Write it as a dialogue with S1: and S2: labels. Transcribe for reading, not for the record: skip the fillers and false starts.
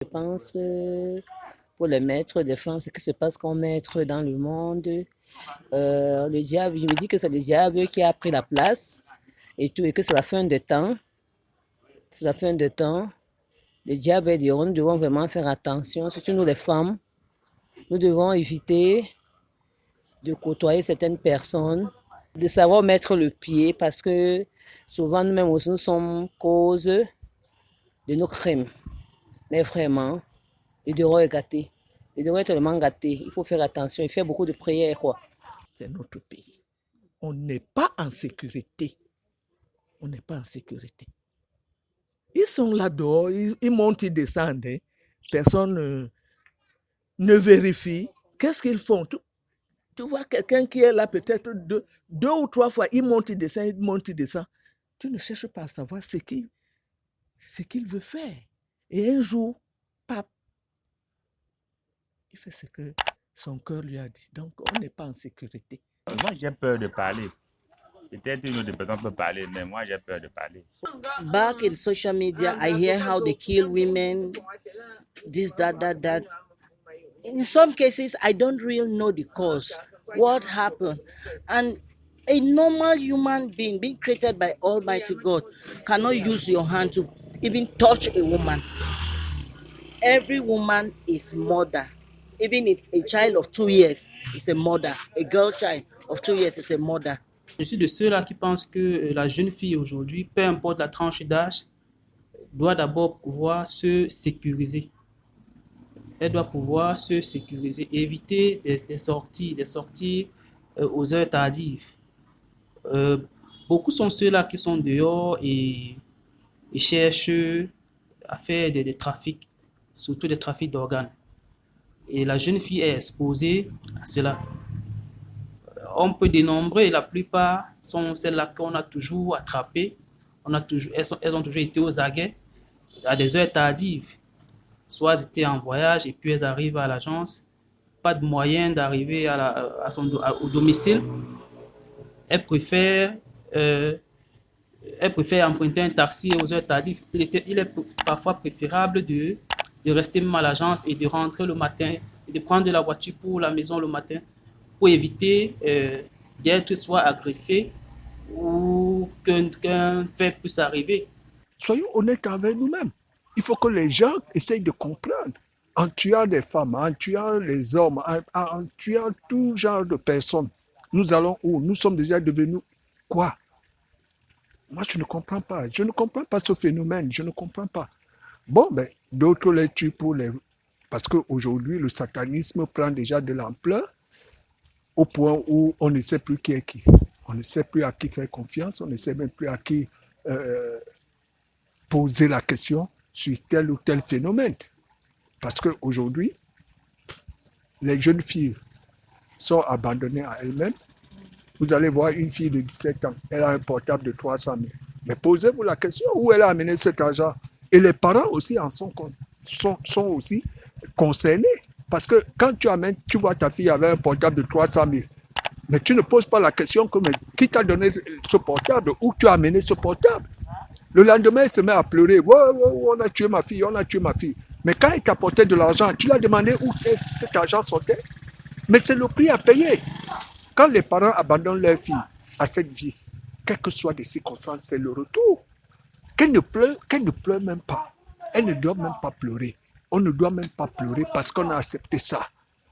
S1: Je pense pour les maîtres des femmes, ce qui se passe comme maître dans le monde. Le diable, je me dis que c'est le diable qui a pris la place et tout, et que c'est la fin de temps. C'est la fin de temps. Le diable est dehors, nous devons vraiment faire attention, surtout nous les femmes. Nous devons éviter de côtoyer certaines personnes, de savoir mettre le pied parce que souvent nous-mêmes aussi nous sommes cause de nos crimes. Mais vraiment, le devoir est gâté. Le devoir est tellement gâté. Il faut faire attention. Il fait beaucoup de prières, quoi.
S2: C'est notre pays. On n'est pas en sécurité. On n'est pas en sécurité. Ils sont là dehors, ils montent, ils descendent. Hein. Personne ne vérifie. Qu'est-ce qu'ils font? Tu vois quelqu'un qui est là peut-être deux ou trois fois, il monte, il descend, il monte, il descend. Tu ne cherches pas à savoir ce qu'il veut faire. Et un jour, pape, il fait ce que son cœur lui a dit. Donc, on n'est pas en sécurité.
S3: Moi, j'ai peur de parler. Peut-être une autre personne peut parler, mais moi, j'ai peur de parler.
S4: Back in social media, I hear how they kill women, this, that. In some cases, I don't really know the cause, what happened. And a normal human being created by Almighty God cannot use your hand to even touch a woman. Every woman is mother. Even if a child of 2 years is a mother, a girl child of 2 years is a mother.
S5: Je suis de ceux-là qui pensent que la jeune fille aujourd'hui, peu importe la tranche d'âge, doit d'abord pouvoir se sécuriser. Elle doit pouvoir se sécuriser, éviter des sorties aux heures tardives. Beaucoup sont ceux-là qui sont dehors et cherchent à faire des trafics, surtout des trafics d'organes. Et la jeune fille est exposée à cela. On peut dénombrer, la plupart sont celles-là qu'on a toujours attrapées. Elles ont toujours été aux aguets à des heures tardives. Soit elles étaient en voyage et puis elles arrivent à l'agence. Pas de moyen d'arriver au domicile. Elles préfèrent emprunter un taxi aux heures tardives. Il est parfois préférable de rester même à l'agence et de rentrer le matin et de prendre la voiture pour la maison le matin pour éviter d'être soit agressé ou qu'un fait puisse arriver.
S2: Soyons honnêtes avec nous-mêmes. Il faut que les gens essayent de comprendre. En tuant des femmes, en tuant les hommes, en tuant tout genre de personnes, nous allons où? Nous sommes déjà devenus quoi? Moi, je ne comprends pas. Je ne comprends pas ce phénomène. Je ne comprends pas. Bon, ben, d'autres les tuent parce qu'aujourd'hui, le satanisme prend déjà de l'ampleur au point où on ne sait plus qui est qui. On ne sait plus à qui faire confiance. On ne sait même plus à qui poser la question sur tel ou tel phénomène. Parce qu'aujourd'hui, les jeunes filles sont abandonnées à elles-mêmes. Vous allez voir une fille de 17 ans, elle a un portable de 300 000. Mais posez-vous la question, où elle a amené cet argent? Et les parents aussi sont aussi concernés. Parce que quand tu vois ta fille avec un portable de 300 000, mais tu ne poses pas la question que, mais qui t'a donné ce portable? Où tu as amené ce portable? Le lendemain, elle se met à pleurer. On a tué ma fille, on a tué ma fille. Mais quand il t'apportait de l'argent, tu lui as demandé où cet argent sortait. Mais c'est le prix à payer. Quand les parents abandonnent leur fille à cette vie, quelles que soient les circonstances, c'est le retour. Qu'elle ne pleure même pas. Elle ne doit même pas pleurer. On ne doit même pas pleurer parce qu'on a accepté ça.